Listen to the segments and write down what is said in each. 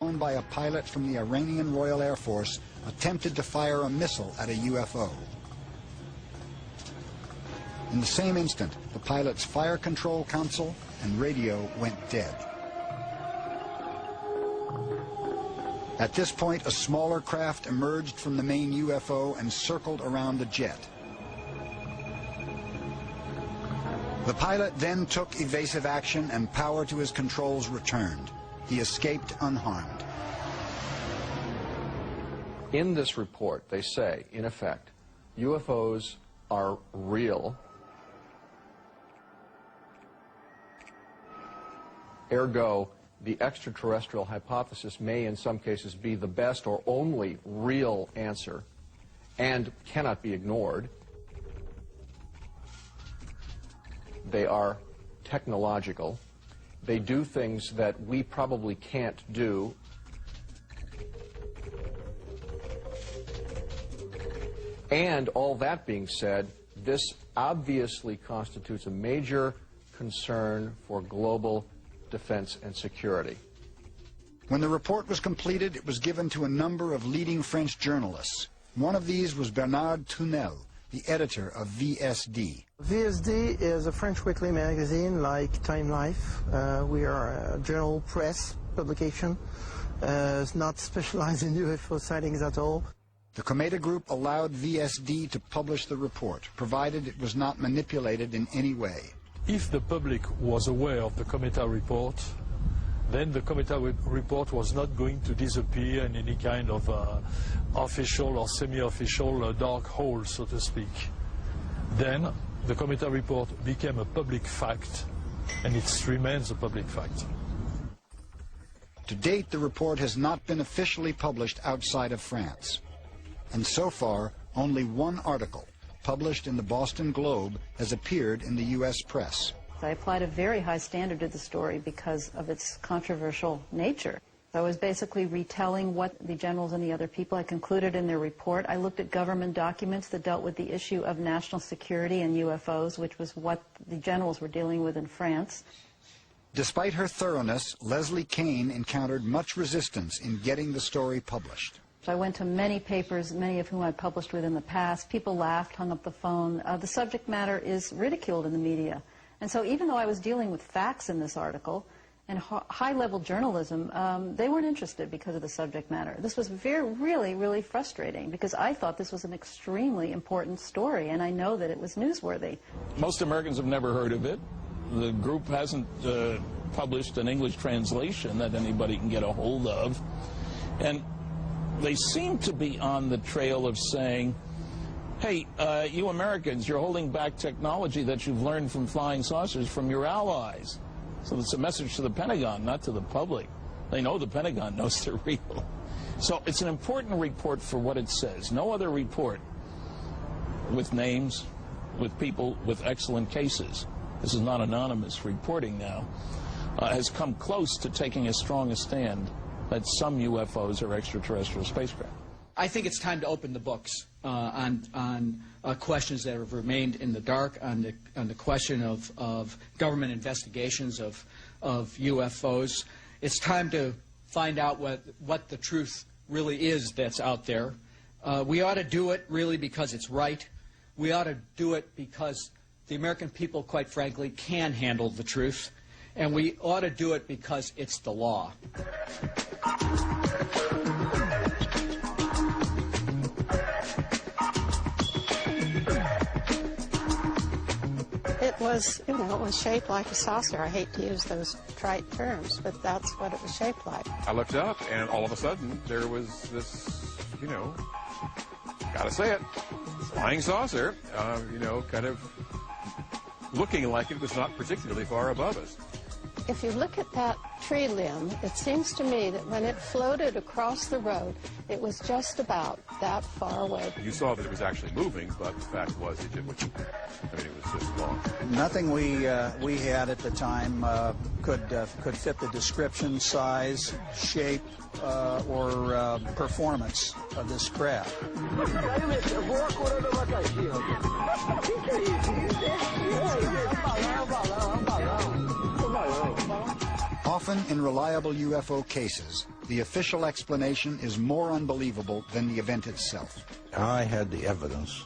flown by a pilot from the Iranian Royal Air Force attempted to fire a missile at a UFO. In the same instant, the pilot's fire control console and radio went dead. At this point, a smaller craft emerged from the main UFO and circled around the jet. The pilot then took evasive action and power to his controls returned. He escaped unharmed. In this report, they say, in effect, UFOs are real. Ergo, the extraterrestrial hypothesis may in some cases be the best or only real answer and cannot be ignored. They are technological. They do things that we probably can't do. And all that being said, this obviously constitutes a major concern for global defense and security. When the report was completed, it was given to a number of leading French journalists. One of these was Bernard Tournel, the editor of VSD. VSD is a French weekly magazine like Time Life. We are a journal press publication. It's not specialized in UFO sightings at all. The Cometa Group allowed VSD to publish the report, provided it was not manipulated in any way. If the public was aware of the Cometa report, then the Cometa report was not going to disappear in any kind of official or semi-official dark hole, so to speak. Then the Cometa report became a public fact, and it remains a public fact. To date, the report has not been officially published outside of France. And so far, only one article, published in the Boston Globe, has appeared in the U.S. press. I applied a very high standard to the story because of its controversial nature. I was basically retelling what the generals and the other people had concluded in their report. I looked at government documents that dealt with the issue of national security and UFOs, which was what the generals were dealing with in France. Despite her thoroughness, Leslie Kean encountered much resistance in getting the story published. I went to many papers, many of whom I published with in the past. People laughed, hung up the phone. The subject matter is ridiculed in the media. And so even though I was dealing with facts in this article and high-level journalism, they weren't interested because of the subject matter. This was really frustrating because I thought this was an extremely important story, and I know that it was newsworthy. Most Americans have never heard of it. The group hasn't published an English translation that anybody can get a hold of. And they seem to be on the trail of saying, hey, you Americans, you're holding back technology that you've learned from flying saucers from your allies. So it's a message to the Pentagon, not to the public. They know the Pentagon knows they're real. So it's an important report for what it says. No other report with names, with people with excellent cases, this is not anonymous reporting now, has come close to taking as strong a stand that some UFOs are extraterrestrial spacecraft. I think it's time to open the books on questions that have remained in the dark, on the question of government investigations of UFOs. It's time to find out what the truth really is that's out there. We ought to do it really because it's right. We ought to do it because the American people, quite frankly, can handle the truth. And we ought to do it because it's the law. It was, it was shaped like a saucer. I hate to use those trite terms, but that's what it was shaped like. I looked up, and all of a sudden, there was this, gotta say it, flying saucer, kind of looking like it was not particularly far above us. If you look at that tree limb, it seems to me that when it floated across the road, it was just about that far away. You saw that it was actually moving, but the fact was it did what it was just long. Nothing we had at the time could fit the description, size, shape, or performance of this craft. Often in reliable UFO cases, the official explanation is more unbelievable than the event itself. I had the evidence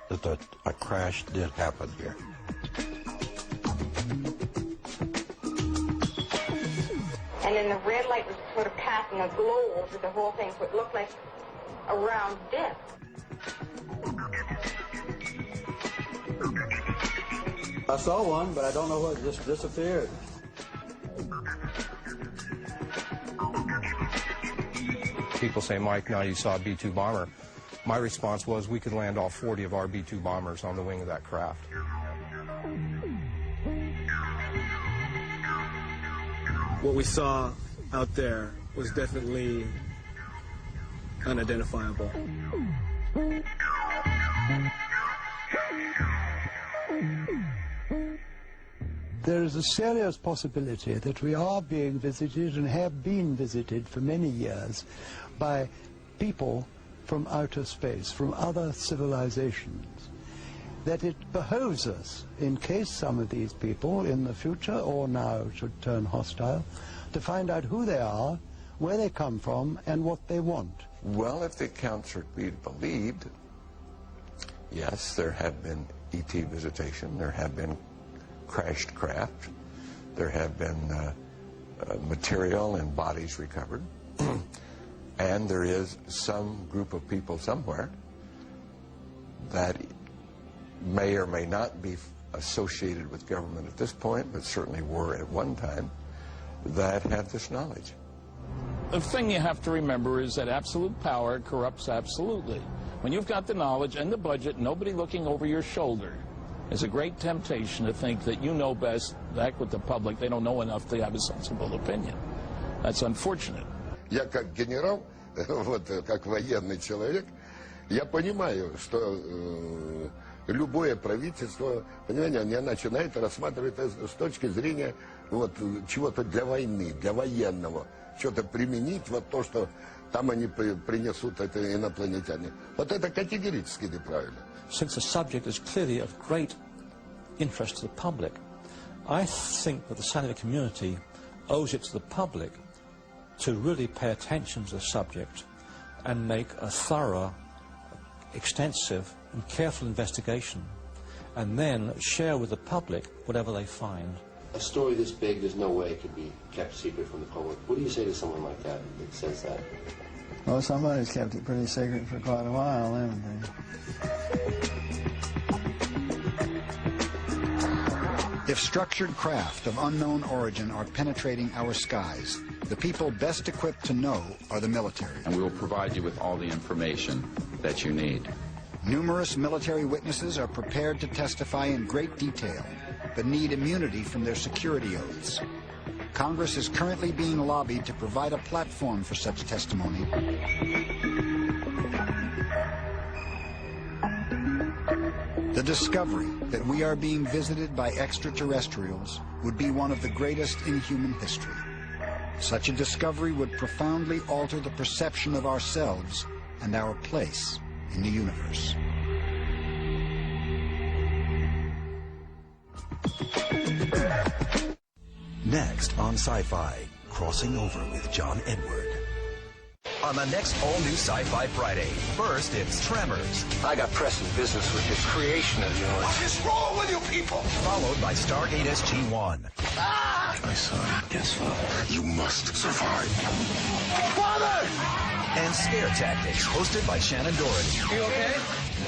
that a crash did happen here. And then the red light was sort of casting a glow over the whole thing, so it looked like a round disc. I saw one, but I don't know what, it just disappeared. People say, Mike, now you saw a B-2 bomber. My response was, we could land all 40 of our B-2 bombers on the wing of that craft. What we saw out there was definitely unidentifiable. There is a serious possibility that we are being visited and have been visited for many years by people from outer space, from other civilizations. That it behoves us, in case some of these people in the future or now should turn hostile, to find out who they are, where they come from, and what they want. Well, if the accounts are to be believed, yes, there have been ET visitation, there have been crashed craft, there have been material and bodies recovered, and there is some group of people somewhere that may or may not be associated with government at this point, but certainly were at one time, that have this knowledge. The thing you have to remember is that absolute power corrupts absolutely. When you've got the knowledge and the budget, nobody looking over your shoulder, it's a great temptation to think that you know best. Back with the public, they don't know enough to have a sensible opinion. That's unfortunate. Я как генерал, вот как военный человек, я понимаю, что любое правительство, понимаете, оно начинает рассматривать с точки зрения вот чего-то для войны, для военного, что-то применить, вот то, что там они принесут, это инопланетяне. Вот это категорически неправильно. Since the subject is clearly of great interest to the public, I think that the scientific community owes it to the public to really pay attention to the subject and make a thorough, extensive and careful investigation, and then share with the public whatever they find. A story this big, there's no way it could be kept secret from the public. What do you say to someone like that that says that? Well, somebody's kept it pretty secret for quite a while, haven't they? If structured craft of unknown origin are penetrating our skies, the people best equipped to know are the military. And we will provide you with all the information that you need. Numerous military witnesses are prepared to testify in great detail, but need immunity from their security oaths. Congress is currently being lobbied to provide a platform for such testimony. The discovery that we are being visited by extraterrestrials would be one of the greatest in human history. Such a discovery would profoundly alter the perception of ourselves and our place in the universe. Next on Sci-Fi, Crossing Over with John Edward. On the next all-new Sci-Fi Friday, first it's Tremors. I got pressing business with this creation of yours. What is wrong with you people? Followed by Stargate SG-1. Ah! My son, yes, Father, you must survive. Father! And Scare Tactics, hosted by Shannon Doherty. You okay?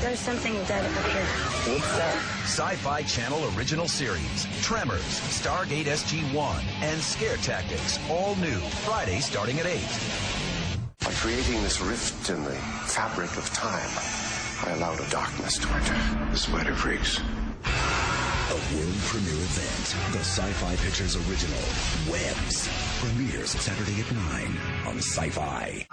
There's something dead up here. What's that? Sci-Fi Channel original series, Tremors, Stargate SG-1, and Scare Tactics, all new, Friday starting at 8. By creating this rift in the fabric of time, I allowed a darkness to enter the spider freaks. A world premiere event, the Sci-Fi Pictures original, Webs, premieres Saturday at 9 on Sci-Fi.